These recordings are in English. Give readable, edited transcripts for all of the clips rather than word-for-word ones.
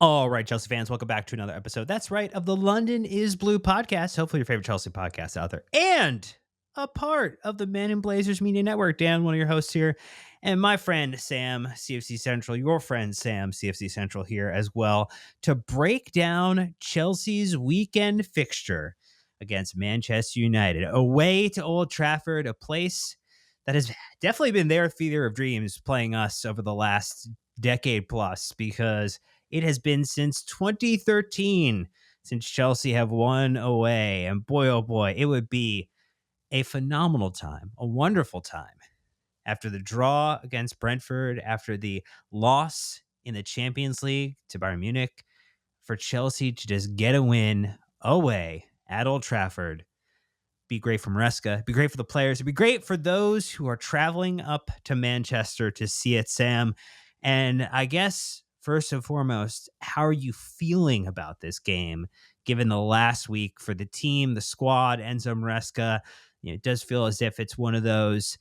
All right, Chelsea fans, welcome back to another episode. That's right, of the London is Blue podcast. Hopefully, your favorite Chelsea podcast out there, and a part of the Men in Blazers Media Network. Dan, one of your hosts here, and my friend Sam, CFC Central, your friend Sam, CFC Central, here as well to break down Chelsea's weekend fixture against Manchester United, away to Old Trafford, a place that has definitely been their theater of dreams, playing us over the last decade plus, because it has been since 2013 since Chelsea have won away. And boy, oh boy, it would be a phenomenal time, a wonderful time after the draw against Brentford, after the loss in the Champions League to Bayern Munich, for Chelsea to just get a win away at Old Trafford. Be great for Maresca, be great for the players, it'd be great for those who are traveling up to Manchester to see it, Sam. And I guess first and foremost, how are you feeling about this game, given the last week for the team, the squad, Enzo Maresca? It does feel as if it's one of those,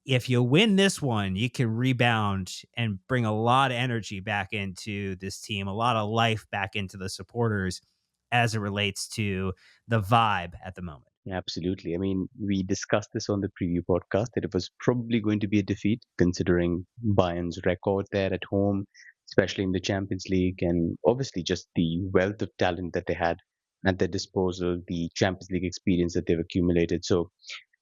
if you win this one, you can rebound and bring a lot of energy back into this team, a lot of life back into the supporters as it relates to the vibe at the moment. Absolutely. I mean, we discussed this on the preview podcast that it was probably going to be a defeat considering Bayern's record there at home, especially in the Champions League, and obviously just the wealth of talent that they had at their disposal, the Champions League experience that they've accumulated. So,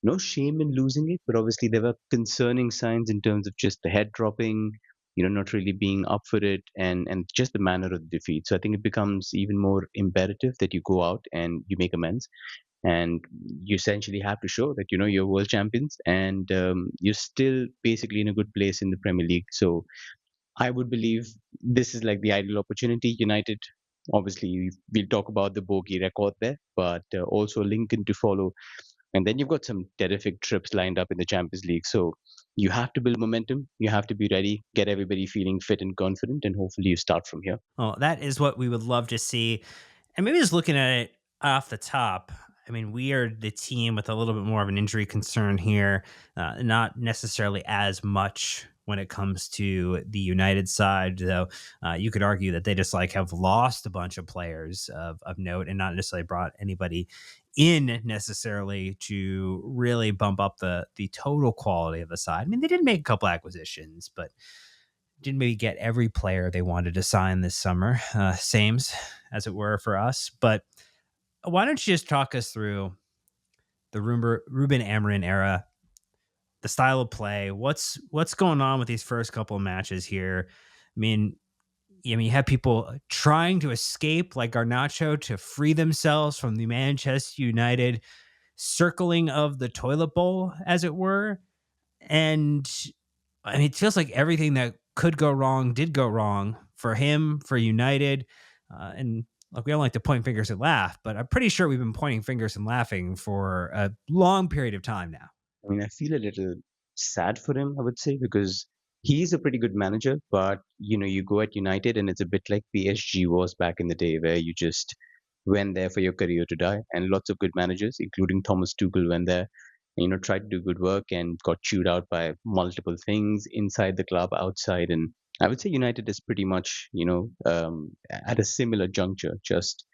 no shame in losing it, but obviously there were concerning signs in terms of just the head dropping, not really being up for it, and just the manner of the defeat. So I think it becomes even more imperative that you go out and you make amends, and you essentially have to show that you're world champions, and you're still basically in a good place in the Premier League. So I would believe this is like the ideal opportunity. United, obviously, we'll talk about the bogey record there, but also Lincoln to follow, and then you've got some terrific trips lined up in the Champions League. So you have to build momentum, you have to be ready, get everybody feeling fit and confident, and hopefully you start from here. Well, that is what we would love to see. And maybe just looking at it off the top, I mean, we are the team with a little bit more of an injury concern here, not necessarily as much when it comes to the United side, though. You could argue that they just like have lost a bunch of players of note and not necessarily brought anybody in necessarily to really bump up the total quality of the side. I mean, they did make a couple acquisitions, but didn't maybe get every player they wanted to sign this summer. Sames, as it were, for us. But why don't you just talk us through the Ruben Amorim era, the style of play? What's going on with these first couple of matches here? You have people trying to escape like Garnacho to free themselves from the Manchester United circling of the toilet bowl, as it were. And I mean, it feels like everything that could go wrong did go wrong for him, for United. And look, we don't like to point fingers and laugh, but I'm pretty sure we've been pointing fingers and laughing for a long period of time now. I mean, I feel a little sad for him, I would say, because he's a pretty good manager, but you go at United and it's a bit like PSG was back in the day, where you just went there for your career to die. And lots of good managers, including Thomas Tuchel, went there, tried to do good work and got chewed out by multiple things inside the club, outside. And I would say United is pretty much, at a similar juncture. Just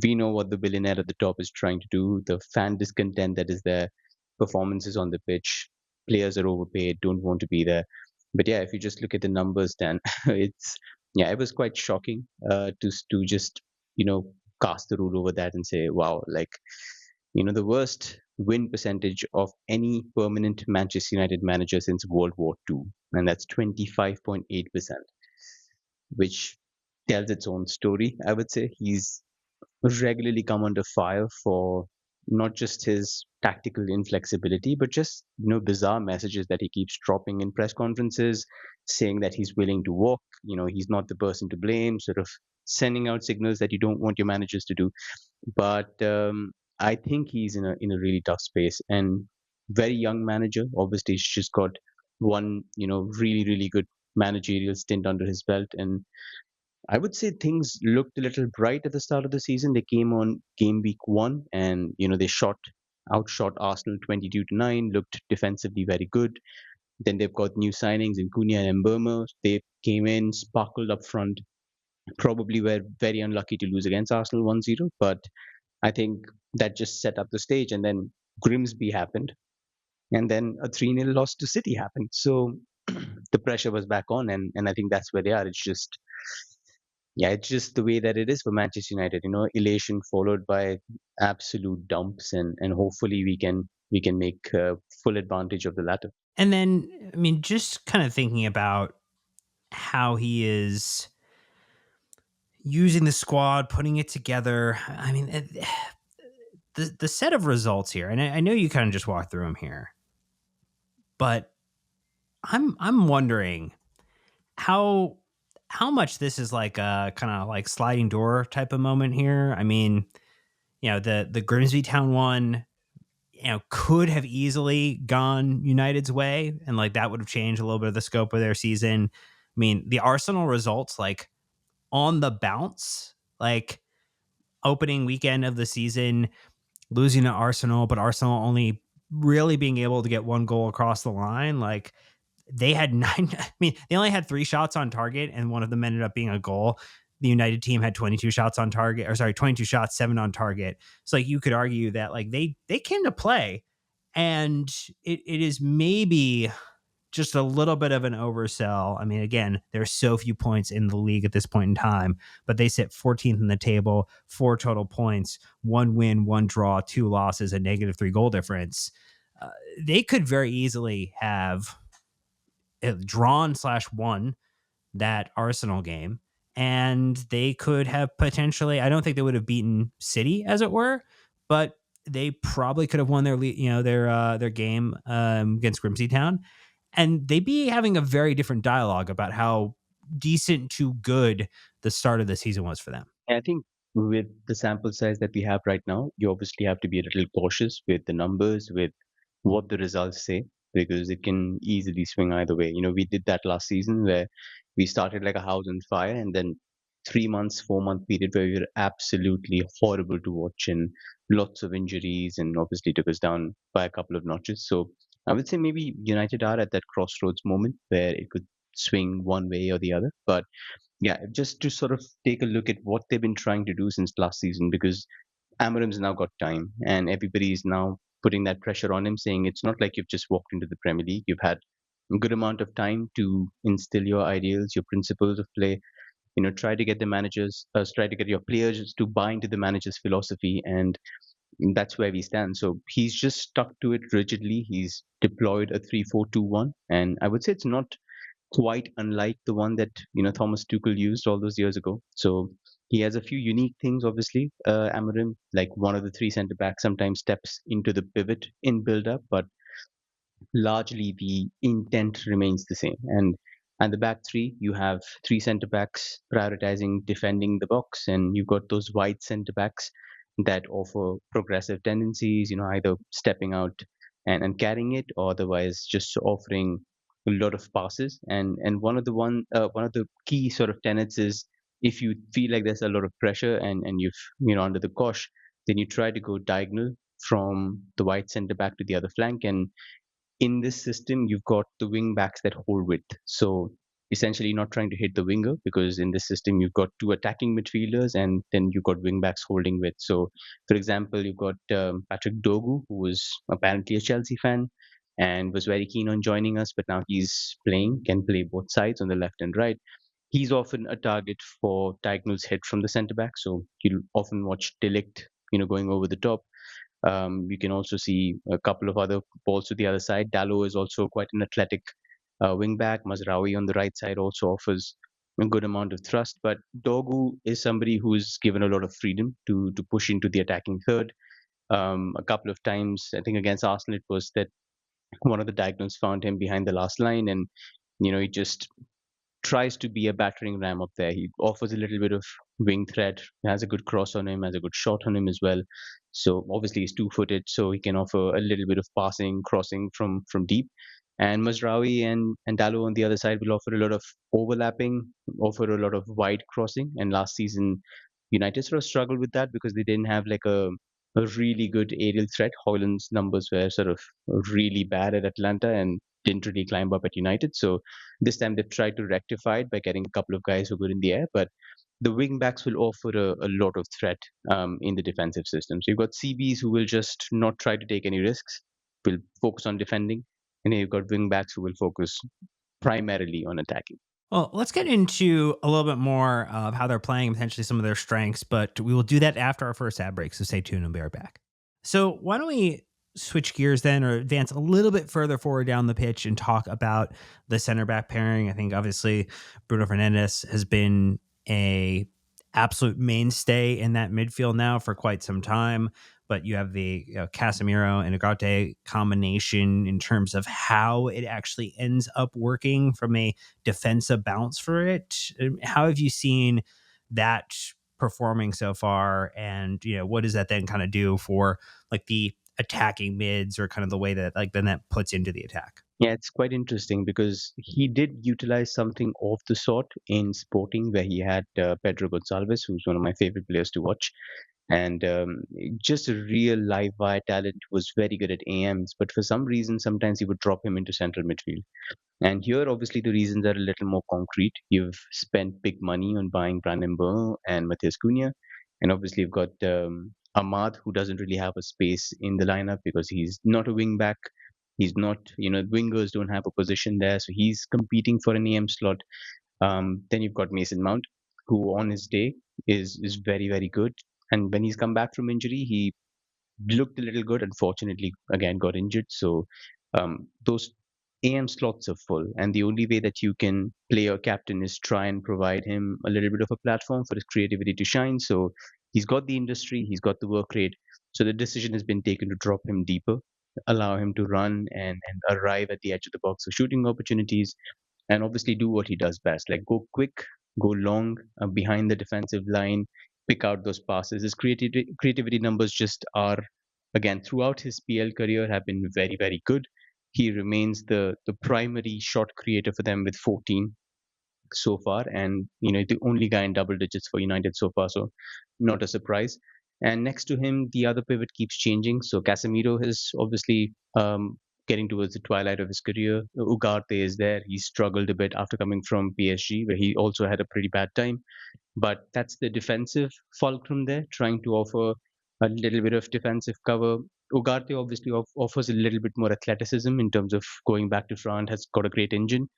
we know what the billionaire at the top is trying to do, the fan discontent that is there, performances on the pitch, players are overpaid, don't want to be there. But yeah, if you just look at the numbers, then it's yeah, it was quite shocking to just cast the rule over that and say, wow, like the worst win percentage of any permanent Manchester United manager since World War II, and that's 25.8%, which tells its own story. I would say he's regularly come under fire for not just his tactical inflexibility, but just bizarre messages that he keeps dropping in press conferences, saying that he's willing to walk. He's not the person to blame. Sort of sending out signals that you don't want your managers to do. But I think he's in a really tough space, and very young manager. Obviously, he's just got one really really good managerial stint under his belt, and I would say things looked a little bright at the start of the season. They came on game week 1, and they outshot Arsenal 22-9. Looked defensively very good. Then they've got new signings in Cunha and Mbeumo. They came in, sparkled up front, Probably were very unlucky to lose against Arsenal 1-0, but I think that just set up the stage. And then Grimsby happened, and then a 3-0 loss to City happened. So the pressure was back on, and I think that's where they are. It's just, yeah, it's just the way that it is for Manchester United. Elation followed by absolute dumps, and hopefully we can make full advantage of the latter. And then, I mean, just kind of thinking about how he is using the squad, putting it together. I mean, the set of results here, and I know you kind of just walked through them here, but I'm wondering how how much this is like a kind of like sliding door type of moment here. I mean, the Grimsby Town one, could have easily gone United's way, and like that would have changed a little bit of the scope of their season. I mean, the Arsenal results, like on the bounce, like opening weekend of the season, losing to Arsenal, but Arsenal only really being able to get one goal across the line. Like they had nine, I mean, they only had 3 shots on target, and one of them ended up being a goal. The United team had 22 shots on target, or sorry, 22 shots, 7 on target. So like you could argue that like they came to play, and it is maybe just a little bit of an oversell. I mean, again, there's so few points in the league at this point in time, but they sit 14th in the table, 4 total points, 1 win, 1 draw, 2 losses, a -3 goal difference. They could very easily have drawn/won that Arsenal game, and they could have potentially. I don't think they would have beaten City, as it were, but they probably could have won their game against Grimsby Town, and they'd be having a very different dialogue about how decent to good the start of the season was for them. I think with the sample size that we have right now, you obviously have to be a little cautious with the numbers, with what the results say, because it can easily swing either way. We did that last season where we started like a house on fire, and then 3 months, 4-month period where we were absolutely horrible to watch, and lots of injuries, and obviously took us down by a couple of notches. So I would say maybe United are at that crossroads moment where it could swing one way or the other. But yeah, just to sort of take a look at what they've been trying to do since last season, because Amorim's now got time, and everybody's now putting that pressure on him, saying it's not like you've just walked into the Premier League. You've had a good amount of time to instill your ideals, your principles of play. Try to get the managers, try to get your players to buy into the manager's philosophy, and that's where we stand. So he's just stuck to it rigidly. He's deployed a 3-4-2-1, and I would say it's not quite unlike the one that Thomas Tuchel used all those years ago. So he has a few unique things, obviously. Amorim, like one of the three centre backs, sometimes steps into the pivot in build up, but largely the intent remains the same. And the back three, you have three centre backs prioritizing defending the box, and you've got those wide centre backs that offer progressive tendencies, either stepping out and carrying it, or otherwise just offering a lot of passes. And one of the key sort of tenets is, if you feel like there's a lot of pressure and you've under the cosh, then you try to go diagonal from the wide centre back to the other flank. And in this system, you've got the wing backs that hold width. So essentially, you're not trying to hit the winger, because in this system, you've got two attacking midfielders, and then you've got wing backs holding width. So, for example, you've got Patrick Dogu, who was apparently a Chelsea fan and was very keen on joining us, but now he's playing, can play both sides on the left and right. He's often a target for diagonals hit from the centre back. So you'll often watch Delict, going over the top. You can also see a couple of other balls to the other side. Dalot is also quite an athletic wing back. Mazraoui on the right side also offers a good amount of thrust. But Dogu is somebody who's given a lot of freedom to push into the attacking third. A couple of times, I think against Arsenal, it was that one of the diagonals found him behind the last line, and he just tries to be a battering ram up there. He offers a little bit of wing threat, has a good cross on him, has a good shot on him as well. So obviously he's two-footed, so he can offer a little bit of passing, crossing from deep. And Mazraoui and Dalot on the other side will offer a lot of overlapping, offer a lot of wide crossing. And last season, United sort of struggled with that because they didn't have like a really good aerial threat. Hoyland's numbers were sort of really bad at Atlanta and didn't really climb up at United. So this time they've tried to rectify it by getting a couple of guys who are good in the air. But the wing backs will offer a lot of threat in the defensive system. So you've got CBs who will just not try to take any risks, will focus on defending, and then you've got wing backs who will focus primarily on attacking. Well, let's get into a little bit more of how they're playing and potentially some of their strengths, but we will do that after our first ad break. So stay tuned and be right back. So why don't we switch gears then or advance a little bit further forward down the pitch and talk about the center back pairing? I think obviously Bruno Fernandes has been a absolute mainstay in that midfield now for quite some time. But you have the Casemiro and Ugarte combination in terms of how it actually ends up working from a defensive bounce for it. How have you seen that performing so far? And, what does that then kind of do for like the attacking mids or kind of the way that like then that puts into the attack? Yeah, it's quite interesting because he did utilize something of the sort in Sporting, where he had Pedro Gonçalves, who's one of my favorite players to watch, and just a real live wire talent. Was very good at AMs, but for some reason, sometimes he would drop him into central midfield. And here, obviously, the reasons are a little more concrete. You've spent big money on buying Brandon Burr and Matheus Cunha, and obviously you've got Ahmad, who doesn't really have a space in the lineup because he's not a wing back. He's not, wingers don't have a position there, so he's competing for an AM slot. Then you've got Mason Mount, who on his day is very very good, and when he's come back from injury, he looked a little good. Unfortunately, again got injured. So those AM slots are full, and the only way that you can play your captain is try and provide him a little bit of a platform for his creativity to shine. So he's got the industry, he's got the work rate. So the decision has been taken to drop him deeper, allow him to run and arrive at the edge of the box for shooting opportunities, and obviously do what he does best, like go quick, go long behind the defensive line, pick out those passes. His creativity numbers just are, again, throughout his PL career, have been very very good. He remains the primary shot creator for them with 14 so far, and the only guy in double digits for United so far, so not a surprise. And next to him, the other pivot keeps changing. So Casemiro is obviously getting towards the twilight of his career. Ugarte is there. He struggled a bit after coming from PSG, where he also had a pretty bad time. But that's the defensive fulcrum there, trying to offer a little bit of defensive cover. Ugarte obviously offers a little bit more athleticism in terms of going back to front, has got a great engine.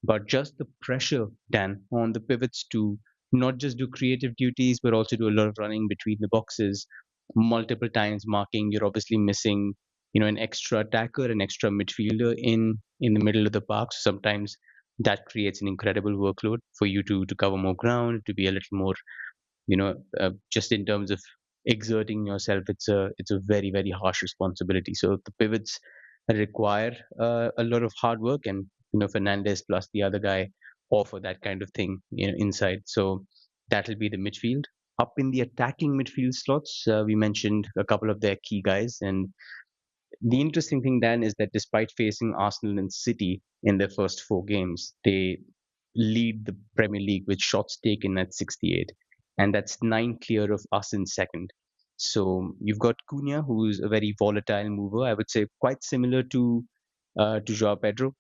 But just the pressure, Dan, on the pivots to not just do creative duties, but also do a lot of running between the boxes, multiple times marking. You're obviously missing, an extra attacker, an extra midfielder in the middle of the park. So sometimes that creates an incredible workload for you to cover more ground, to be a little more, just in terms of exerting yourself. It's a very very harsh responsibility. So the pivots require a lot of hard work, and Fernandez plus the other guy offer that kind of thing, inside. So that'll be the midfield. Up in the attacking midfield slots, we mentioned a couple of their key guys, and the interesting thing, Dan, is that despite facing Arsenal and City in their first four games, they lead the Premier League with shots taken at 68, and that's nine clear of us in second. So you've got Cunha, who's a very volatile mover. I would say quite similar to Joao Pedro,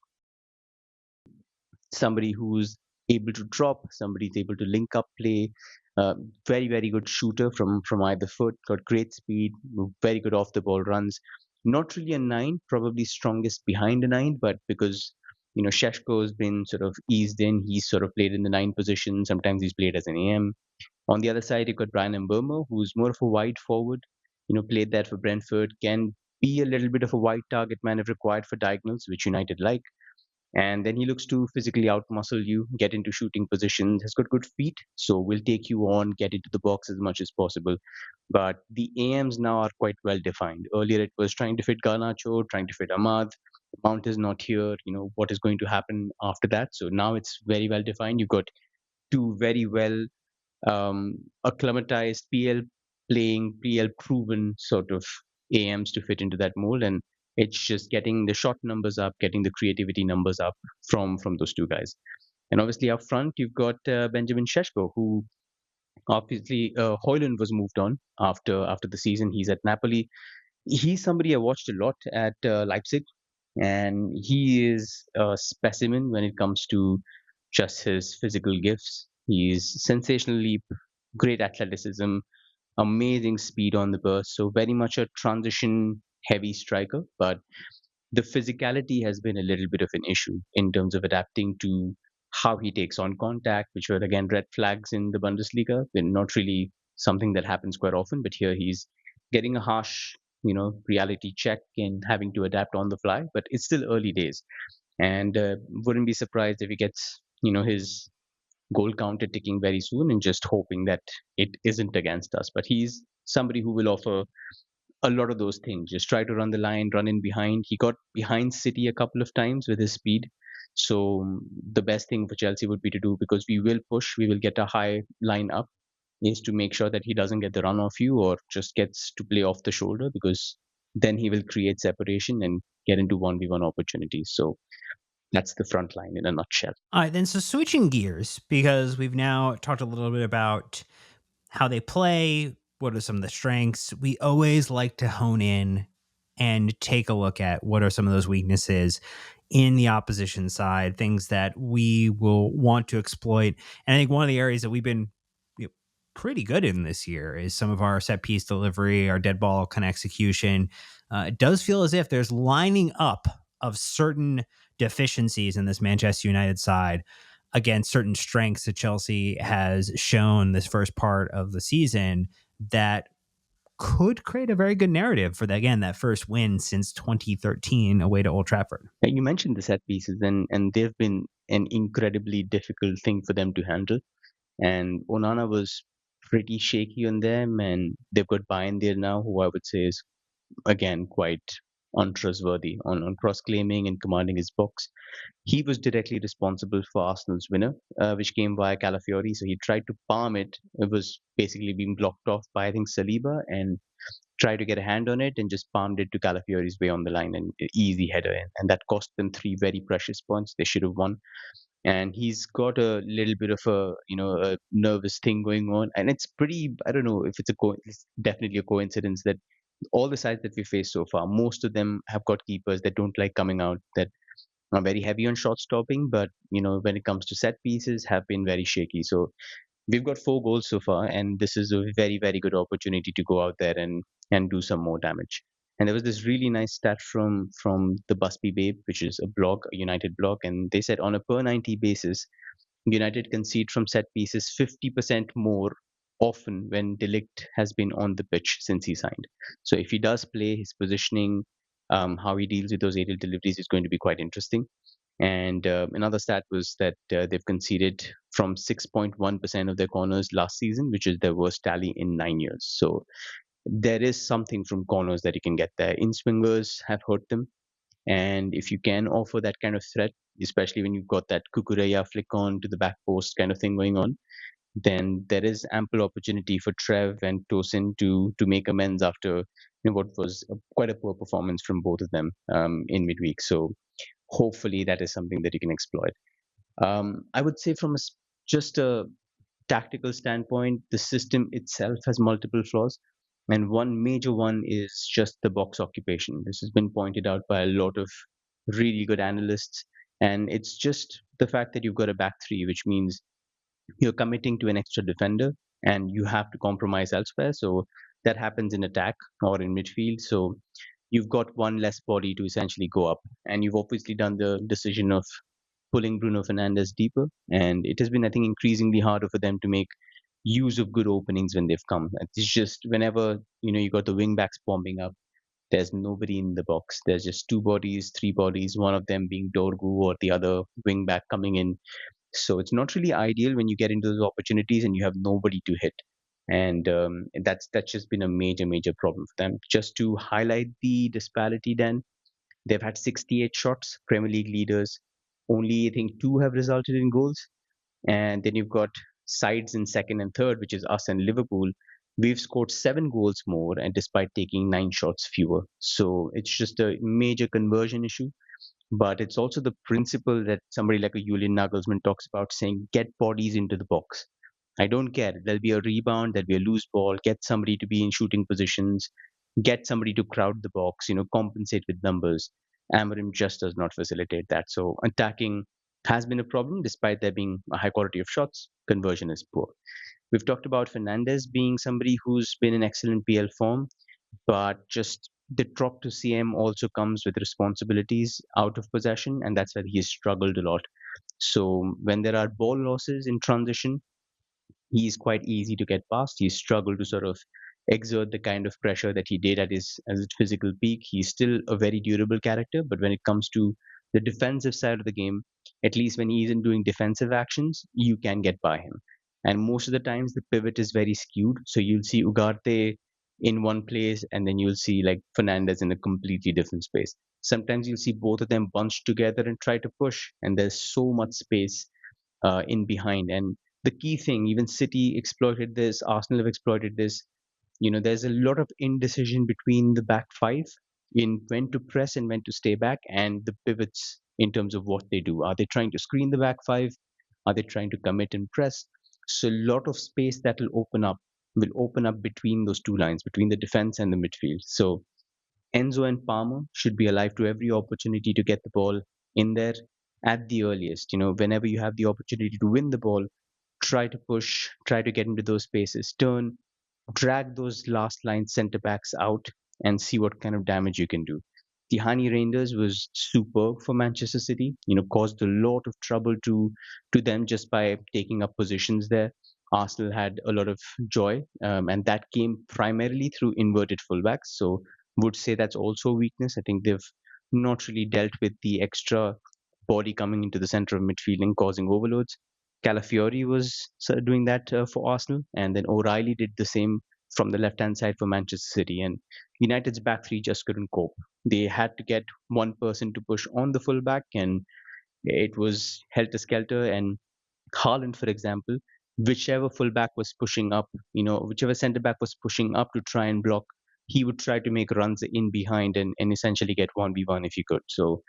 somebody who's able to drop, somebody's able to link up play. Very very good shooter from either foot. Got great speed, very good off the ball runs. Not really a nine, probably strongest behind a nine, but because Sheshko has been sort of eased in, he's sort of played in the nine position. Sometimes he's played as an AM. On the other side, you've got Brian Mbeumo, who's more of a wide forward. Played that for Brentford, can be a little bit of a wide target man if required for diagonals, which United like. And then he looks to physically outmuscle you, get into shooting positions, has got good feet, so will take you on, get into the box as much as possible. But the AMs now are quite well defined. Earlier it was trying to fit Garnacho, trying to fit Ahmad. Mount is not here. What is going to happen after that? So now it's very well defined. You've got two very well acclimatized PL playing, PL proven sort of AMs to fit into that mold, and it's just getting the shot numbers up, getting the creativity numbers up from those two guys. And obviously up front, you've got Benjamin Sheshko, who obviously Hoyland was moved on after the season. He's at Napoli. He's somebody I watched a lot at Leipzig, and he is a specimen when it comes to just his physical gifts. He's sensationally great athleticism, amazing speed on the burst. So very much a transition heavy striker, but the physicality has been a little bit of an issue in terms of adapting to how he takes on contact, which were again red flags in the Bundesliga. They're not really something that happens quite often, but here he's getting a harsh, reality check and having to adapt on the fly. But it's still early days, and wouldn't be surprised if he gets, his goal counter ticking very soon, and just hoping that it isn't against us. But he's somebody who will offer a lot of those things. Just try to run the line, run in behind. He got behind City a couple of times with his speed. So the best thing for Chelsea would be to do, because we will push, we will get a high line up, is to make sure that he doesn't get the run off you or just gets to play off the shoulder, because then he will create separation and get into 1v1 opportunities. So that's the front line in a nutshell. All right, then so switching gears because we've now talked a little bit about how they play, what are some of the strengths. We always like to hone in and take a look at what are some of those weaknesses in the opposition side, things that we will want to exploit. And I think one of the areas that we've been you know, pretty good in this year is some of our set piece delivery, our dead ball kind of execution. It does feel as if there's lining up of certain deficiencies in this Manchester United side against certain strengths that Chelsea has shown this first part of the season that could create a very good narrative for again that first win since 2013 away to Old Trafford. You mentioned the set pieces, and they've been an incredibly difficult thing for them to handle. And Onana was pretty shaky on them, and they've got Bayern there now, who I would say is again quite untrustworthy on cross claiming and commanding his box. He was directly responsible for Arsenal's winner, which came via Calafiori. So he tried to palm it. It was basically being blocked off by, I think, Saliba, and tried to get a hand on it and just palmed it to Calafiori's way on the line, and easy header in. And that cost them three very precious points. They should have won. And he's got a little bit of a nervous thing going on, and it's pretty. I don't know if it's definitely a coincidence that all the sides that we faced so far, most of them have got keepers that don't like coming out, that are very heavy on shot stopping, but when it comes to set pieces, have been very shaky. So we've got 4 goals so far, and this is a very, very good opportunity to go out there and do some more damage. And there was this really nice stat from the Busby Babe, which is a blog, a United blog, and they said on a per 90 basis, United concede from set pieces 50% more often when De Ligt has been on the pitch since he signed. So if he does play, his positioning, how he deals with those aerial deliveries is going to be quite interesting. And another stat was that they've conceded from 6.1% of their corners last season, which is their worst tally in 9 years. So there is something from corners that you can get there. In swingers have hurt them. And if you can offer that kind of threat, especially when you've got that Kukureya flick on to the back post kind of thing going on, then there is ample opportunity for Trev and Tosin to make amends after what was quite a poor performance from both of them in midweek. So hopefully that is something that you can exploit. I would say from just a tactical standpoint, the system itself has multiple flaws. And one major one is just the box occupation. This has been pointed out by a lot of really good analysts. And it's just the fact that you've got a back three, which means you're committing to an extra defender and you have to compromise elsewhere. So that happens in attack or in midfield. So you've got one less body to essentially go up. And you've obviously done the decision of pulling Bruno Fernandes deeper. And it has been, I think, increasingly harder for them to make use of good openings when they've come. It's just whenever, you got the wing backs bombing up, there's nobody in the box. There's just two bodies, three bodies, one of them being Dorgu or the other wing back coming in. So it's not really ideal when you get into those opportunities and you have nobody to hit. And that's just been a major, major problem for them. Just to highlight the disparity, then, they've had 68 shots, Premier League leaders. Only, I think, 2 have resulted in goals. And then you've got sides in second and third, which is us and Liverpool. We've scored 7 goals more, and despite taking 9 shots fewer. So it's just a major conversion issue. But it's also the principle that somebody like a Julian Nagelsmann talks about, saying, get bodies into the box. I don't care. There'll be a rebound, there'll be a loose ball, get somebody to be in shooting positions, get somebody to crowd the box, compensate with numbers. Amorim just does not facilitate that. So attacking has been a problem despite there being a high quality of shots. Conversion is poor. We've talked about Fernandez being somebody who's been in excellent PL form, but just the drop to CM also comes with responsibilities out of possession, and that's where he's struggled a lot. So when there are ball losses in transition, he's quite easy to get past. He struggled to sort of exert the kind of pressure that he did at his physical peak. He's still a very durable character, but when it comes to the defensive side of the game, at least when he isn't doing defensive actions, you can get by him. And most of the times the pivot is very skewed. So you'll see Ugarte in one place and then you'll see like Fernandez in a completely different space. Sometimes you'll see both of them bunched together and try to push, and there's so much space in behind. And the key thing, even City exploited this, Arsenal have exploited this. There's a lot of indecision between the back five in when to press and when to stay back, and the pivots in terms of what they do. Are they trying to screen the back five? Are they trying to commit and press? So a lot of space that will open up between those two lines, between the defense and the midfield. So Enzo and Palmer should be alive to every opportunity to get the ball in there at the earliest. Whenever you have the opportunity to win the ball, try to push, try to get into those spaces, turn, drag those last line centre backs out and see what kind of damage you can do. Tihani Reinders was superb for Manchester City, caused a lot of trouble to them just by taking up positions there. Arsenal had a lot of joy, and that came primarily through inverted fullbacks. So would say that's also a weakness. I think they've not really dealt with the extra body coming into the center of midfield and causing overloads. Calafiori was doing that for Arsenal, and then O'Reilly did the same from the left-hand side for Manchester City. And United's back three just couldn't cope. They had to get one person to push on the fullback, and it was helter-skelter. And Haaland, for example, whichever fullback was pushing up, whichever centre back was pushing up to try and block, he would try to make runs in behind and essentially get 1v1 if he could. So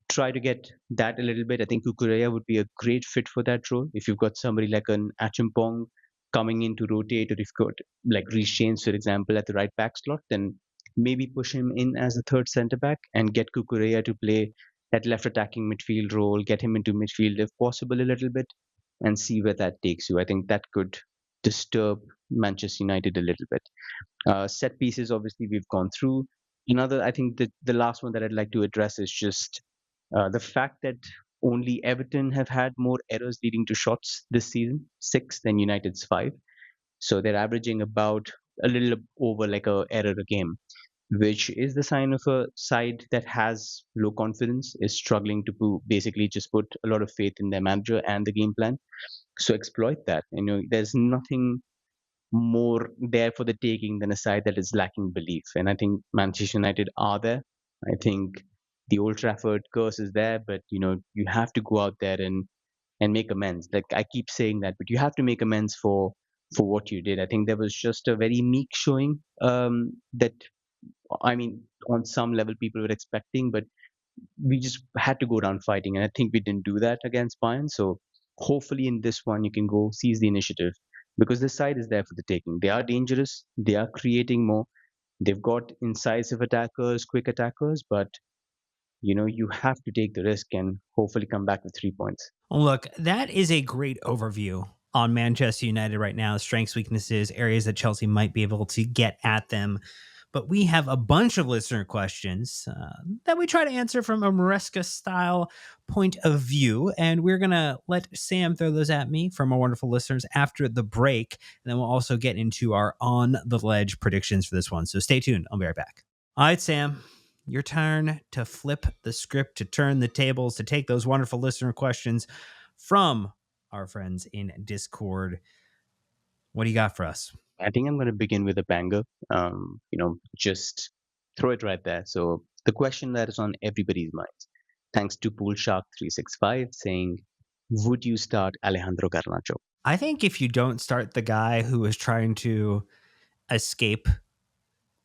try to get that a little bit. I think Kukureya would be a great fit for that role. If you've got somebody like an Achimpong coming in to rotate, or if you've got like Reece James, for example, at the right back slot, then maybe push him in as a third centre back and get Kukureya to play that left attacking midfield role, get him into midfield if possible a little bit, and see where that takes you. I think that could disturb Manchester United a little bit. Set pieces, obviously, we've gone through. I think the last one that I'd like to address is just the fact that only Everton have had more errors leading to shots this season, 6 than United's 5. So they're averaging about a little over like a error a game, which is the sign of a side that has low confidence, is struggling to basically just put a lot of faith in their manager and the game plan. So exploit that. There's nothing more there for the taking than a side that is lacking belief. And I think Manchester United are there. I think the Old Trafford curse is there, but you have to go out there and make amends. Like I keep saying that, but you have to make amends for what you did. I think there was just a very meek showing that I mean on some level people were expecting, but we just had to go down fighting, and I think we didn't do that against Bayern. So hopefully in this one you can go seize the initiative because this side is there for the taking. They are dangerous. They are creating more. They've got incisive attackers, quick attackers, but you have to take the risk and hopefully come back with 3 points. Look, that is a great overview on Manchester United right now, strengths, weaknesses, areas that Chelsea might be able to get at them. But we have a bunch of listener questions that we try to answer from a Maresca style point of view. And we're going to let Sam throw those at me from our wonderful listeners after the break. And then we'll also get into our on the ledge predictions for this one. So stay tuned. I'll be right back. All right, Sam, your turn to flip the script, to turn the tables, to take those wonderful listener questions from our friends in Discord. What do you got for us? I think I'm going to begin with a banger. Just throw it right there. So the question that is on everybody's minds, thanks to Pool Shark 365 saying, would you start Alejandro Garnacho? I think if you don't start the guy who is trying to escape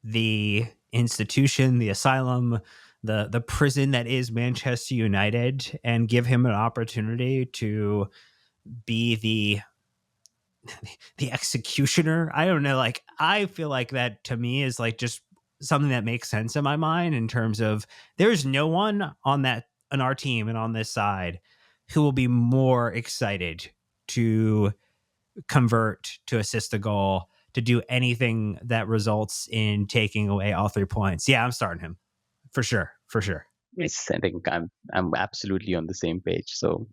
the institution, the asylum, the prison that is Manchester United, and give him an opportunity to be the executioner. I don't know. Like, I feel like that to me is like just something that makes sense in my mind in terms of there's no one on our team and on this side who will be more excited to convert, to assist a goal, to do anything that results in taking away all 3 points. Yeah, I'm starting him for sure. For sure. Yes, I think I'm absolutely on the same page. So,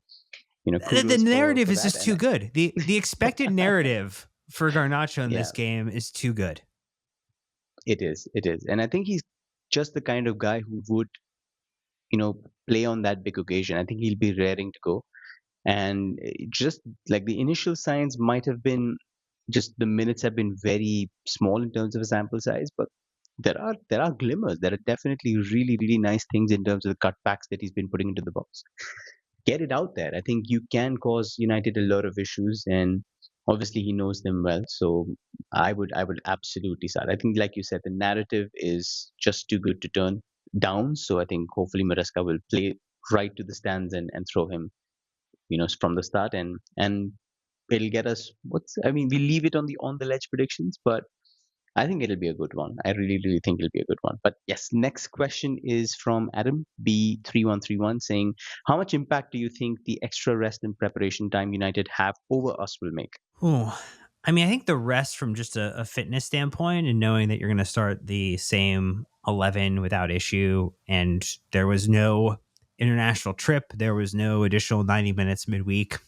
The kudos narrative for is that. just And too good. The expected narrative for Garnacho in yeah, this game is too good. it is. It is. And I think he's just the kind of guy who would, you know, play on that big occasion. I think he'll be raring to go. And just like the initial signs might have been, just the minutes have been very small in terms of a sample size, but there are glimmers. There are definitely really nice things in terms of the cutbacks that he's been putting into the box. Get it out there. I think you can cause United a lot of issues, and obviously he knows them well. So I would absolutely start. I think, like you said, the narrative is just too good to turn down. So I think hopefully Maresca will play right to the stands and throw him, from the start, and it'll get us. We leave it on the ledge predictions, but I think it'll be a good one. I really think it'll be a good one. But yes, next question is from Adam B3131 saying, how much impact do you think the extra rest and preparation time United have over us will make? Ooh. I mean, I think the rest from just a fitness standpoint and knowing that you're going to start the same 11 without issue, and there was no international trip, there was no additional 90 minutes midweek,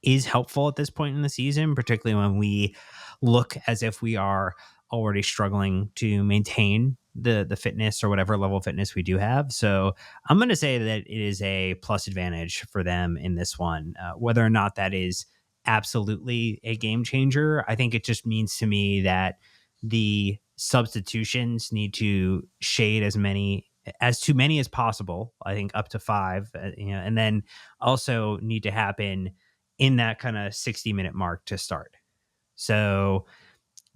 is helpful at this point in the season, particularly when we look as if we are already struggling to maintain the fitness or whatever level of fitness we do have. So I'm going to say that it is a plus advantage for them in this one. Whether or not that is absolutely a game changer, I think it just means to me that the substitutions need to shade too many as possible. I think up to five, and then also need to happen in that kind of 60-minute mark to start. So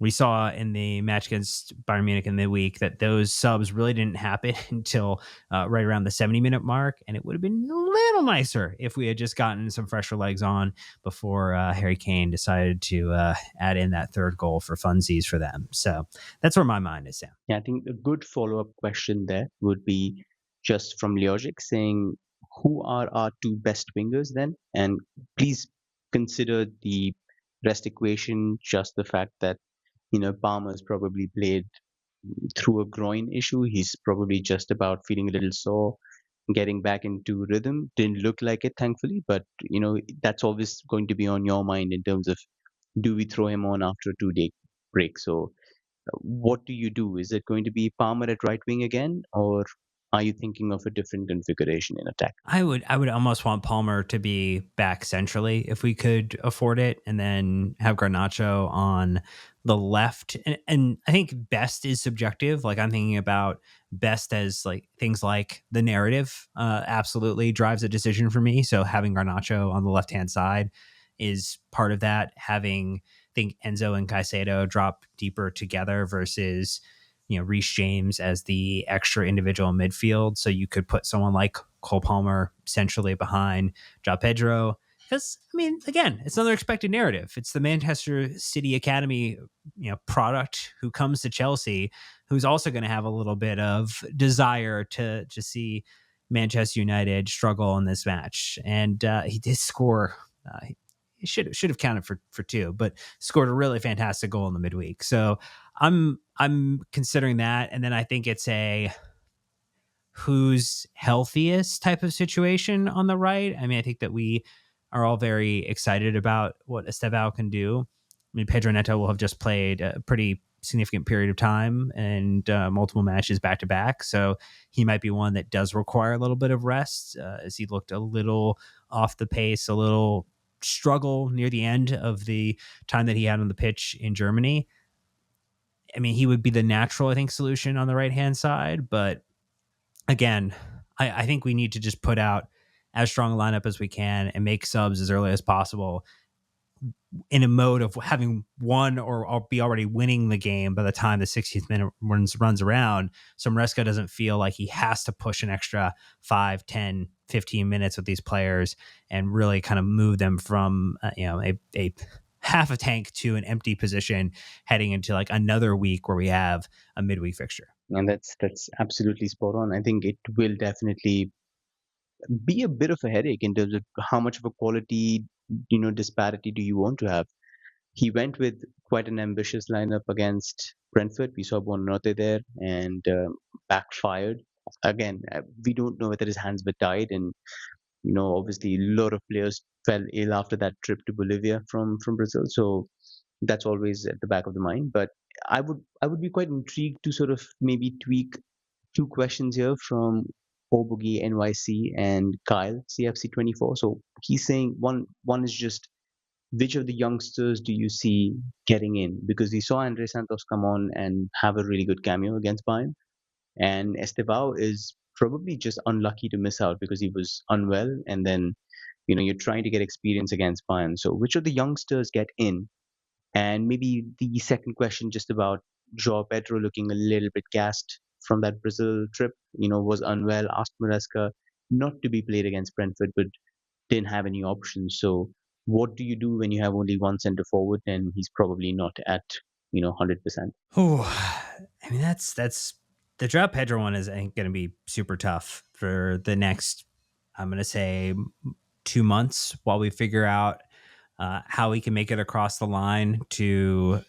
we saw in the match against Bayern Munich in midweek that those subs really didn't happen until right around the 70-minute mark. And it would have been a little nicer if we had just gotten some fresher legs on before Harry Kane decided to add in that third goal for funsies for them. So that's where my mind is, Sam. Yeah, I think a good follow-up question there would be just from Logic saying, who are our two best wingers then? And please consider the rest equation, just the fact that, Palmer's probably played through a groin issue. He's probably just about feeling a little sore, getting back into rhythm. Didn't look like it, thankfully, but that's always going to be on your mind in terms of, do we throw him on after a 2-day break? So, what do you do? Is it going to be Palmer at right wing again, or are you thinking of a different configuration in attack? I would almost want Palmer to be back centrally if we could afford it, and then have Garnacho on the left. And I think best is subjective. Like, I'm thinking about best as like things like the narrative absolutely drives a decision for me. So having Garnacho on the left hand side is part of that. Having, I think, Enzo and Caicedo drop deeper together versus Reece James as the extra individual midfield. So you could put someone like Cole Palmer centrally behind Joao Pedro. Because, I mean, again, it's another expected narrative. It's the Manchester City Academy, product who comes to Chelsea, who's also going to have a little bit of desire to see Manchester United struggle in this match. And he did score. He should have counted for two, but scored a really fantastic goal in the midweek. So I'm considering that, and then I think it's a who's healthiest type of situation on the right. I mean, I think that we are all very excited about what Estevao can do. I mean, Pedro Neto will have just played a pretty significant period of time and multiple matches back to back, so he might be one that does require a little bit of rest, as he looked a little off the pace, a little struggle near the end of the time that he had on the pitch in Germany. I mean, he would be the natural, I think, solution on the right hand side. But again, I think we need to just put out as strong a lineup as we can and make subs as early as possible in a mode of having won or be already winning the game by the time the 60th minute runs around. So Maresca doesn't feel like he has to push an extra 5, 10, 15 minutes with these players and really kind of move them from a half a tank to an empty position heading into like another week where we have a midweek fixture. And that's absolutely spot on. I think it will definitely be a bit of a headache in terms of how much of a quality, disparity do you want to have. He went with quite an ambitious lineup against Brentford. We saw Buonanotte there and backfired. Again, we don't know whether his hands were tied, and obviously a lot of players fell ill after that trip to Bolivia from Brazil. So that's always at the back of the mind. But I would be quite intrigued to sort of maybe tweak two questions here from Obugi NYC and Kyle CFC24. So he's saying one is just which of the youngsters do you see getting in? Because we saw Andre Santos come on and have a really good cameo against Bayern, and Estevao is probably just unlucky to miss out because he was unwell, and then you're trying to get experience against Bayern. So which of the youngsters get in? And maybe the second question just about Joao Pedro looking a little bit gassed from that Brazil trip, was unwell, asked Maresca not to be played against Brentford, but didn't have any options. So what do you do when you have only one center forward and he's probably not at 100%? Oh, I mean that's the drop Pedro one is I think going to be super tough for the next. I'm going to say 2 months while we figure out how we can make it across the line to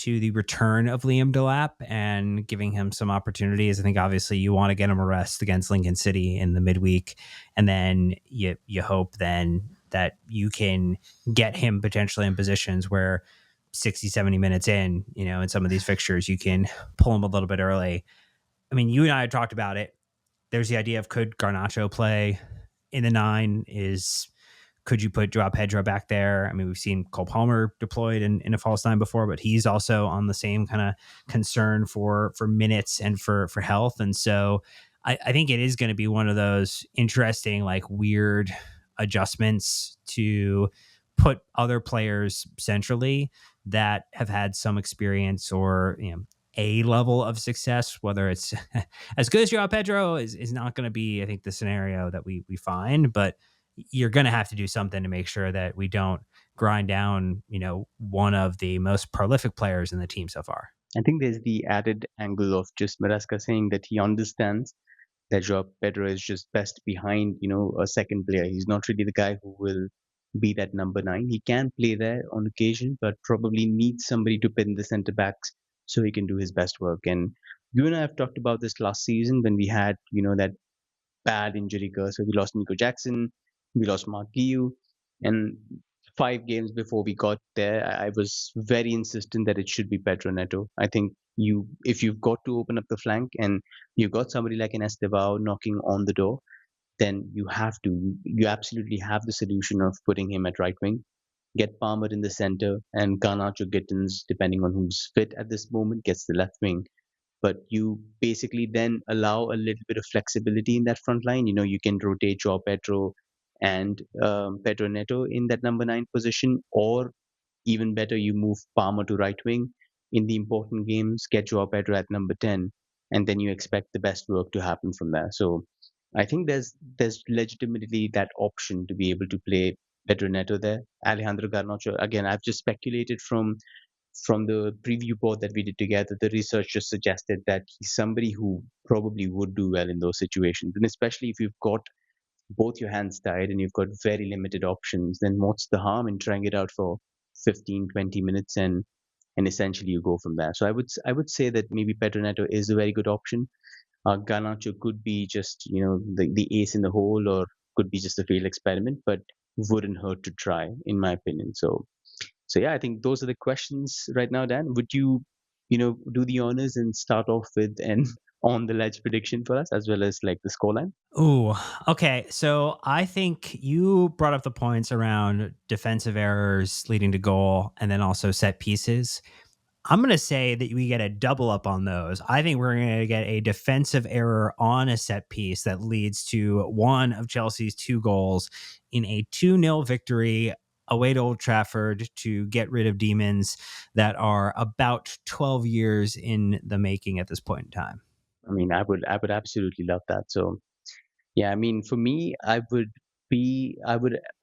the return of Liam Delap and giving him some opportunities. I think obviously you want to get him a rest against Lincoln City in the midweek, and then you hope then that you can get him potentially in positions where 60, 70 minutes in, in some of these fixtures, you can pull him a little bit early. I mean, you and I had talked about it. There's the idea of could Garnacho play in the nine? Could you put Joao Pedro back there? I mean, we've seen Cole Palmer deployed in a false nine before, but he's also on the same kind of concern for minutes and for health. And so I think it is going to be one of those interesting, like weird adjustments to put other players centrally that have had some experience or a level of success, whether it's as good as Joao Pedro is not going to be, I think, the scenario that we find, but you're going to have to do something to make sure that we don't grind down, one of the most prolific players in the team so far. I think there's the added angle of just Maresca saying that he understands that Joao Pedro is just best behind, a second player. He's not really the guy who will be that number nine. He can play there on occasion, but probably needs somebody to pin the centre backs so he can do his best work. And you and I have talked about this last season when we had, that bad injury curse. So we lost Nico Jackson, we lost Mark Guiu, and 5 games before we got there, I was very insistent that it should be Pedro Neto. I think if you've got to open up the flank and you've got somebody like an Estevao knocking on the door, then you absolutely have the solution of putting him at right wing, get Palmer in the center, and Garnacho Gittins, depending on who's fit at this moment, gets the left wing. But you basically then allow a little bit of flexibility in that front line. You can rotate Joao Pedro and Pedro Neto in that number nine position, or even better, you move Palmer to right wing in the important games, get Joao Pedro at number 10, and then you expect the best work to happen from there. So I think there's legitimately that option to be able to play Pedro Neto there. Alejandro Garnacho, again, I've just speculated from the preview board that we did together. The research just suggested that he's somebody who probably would do well in those situations. And especially if you've got both your hands tied and you've got very limited options, then what's the harm in trying it out for 15, 20 minutes and essentially you go from there. So I would say that maybe Pedro Neto is a very good option. Garnacho could be just the ace in the hole, or could be just a failed experiment, but wouldn't hurt to try, in my opinion. So yeah, I think those are the questions right now, Dan. Would you, do the honors and start off with an on the ledge prediction for us, as well as like the scoreline? Ooh, okay. So I think you brought up the points around defensive errors leading to goal and then also set pieces. I'm going to say that we get a double up on those. I think we're going to get a defensive error on a set piece that leads to one of Chelsea's 2 goals in a 2-0 victory away to Old Trafford to get rid of demons that are about 12 years in the making at this point in time. I mean, I would absolutely love that. So yeah, I mean, for me, I would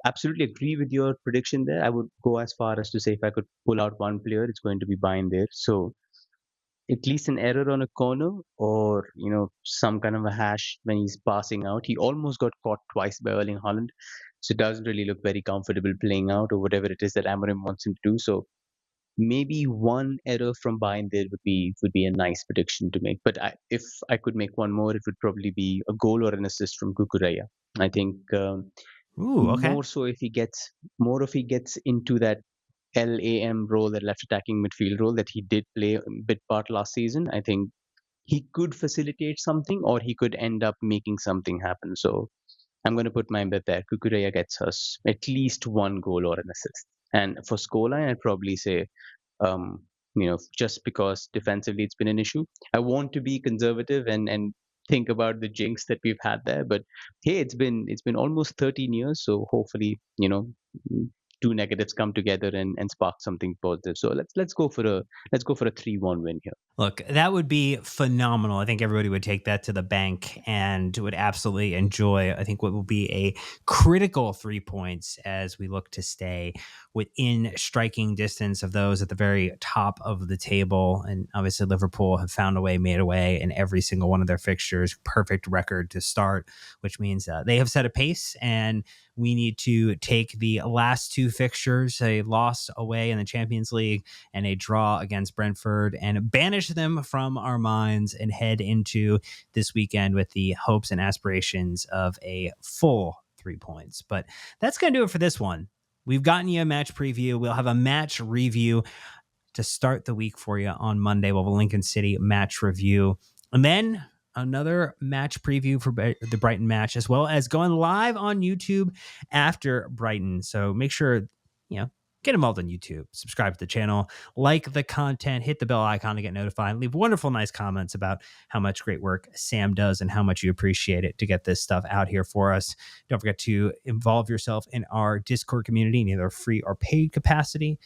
absolutely agree with your prediction there. I would go as far as to say if I could pull out one player, it's going to be Bayern there. So at least an error on a corner or, some kind of a hash when he's passing out. He almost got caught twice by Erling Haaland. So it doesn't really look very comfortable playing out or whatever it is that Amorim wants him to do. So maybe one error from Bayern there would be a nice prediction to make. But if I could make one more, it would probably be a goal or an assist from Kukureya. I think Ooh, okay. more so if he gets into that LAM role, that left attacking midfield role that he did play a bit part last season. I think he could facilitate something or he could end up making something happen. So I'm going to put my bet there. Kukureya gets us at least one goal or an assist. And for scoreline, I'd probably say um, just because defensively it's been an issue. I want to be conservative and think about the jinx that we've had there. But hey, it's been almost 13 years, so hopefully, two negatives come together and spark something positive. So let's go for a 3-1 win here. Look, that would be phenomenal. I think everybody would take that to the bank and would absolutely enjoy, I think, what will be a critical 3 points as we look to stay within striking distance of those at the very top of the table. And obviously, Liverpool have found a way, made a way in every single one of their fixtures. Perfect record to start, which means they have set a pace, and we need to take the last two fixtures, a loss away in the Champions League and a draw against Brentford, and banish them from our minds and head into this weekend with the hopes and aspirations of a full 3 points. But that's going to do it for this one. We've gotten you a match preview. We'll have a match review to start the week for you on Monday. We'll have a Lincoln City match review. And then another match preview for the Brighton match, as well as going live on YouTube after Brighton. So make sure, get involved on YouTube, subscribe to the channel, like the content, hit the bell icon to get notified, leave wonderful, nice comments about how much great work Sam does and how much you appreciate it to get this stuff out here for us. Don't forget to involve yourself in our Discord community in either free or paid capacity.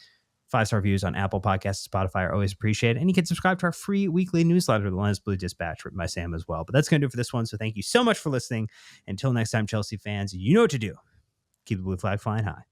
5-star reviews on Apple Podcasts, Spotify are always appreciated. And you can subscribe to our free weekly newsletter, the Lens Blue Dispatch, written by Sam as well. But that's going to do it for this one. So thank you so much for listening. Until next time, Chelsea fans, you know what to do. Keep the blue flag flying high.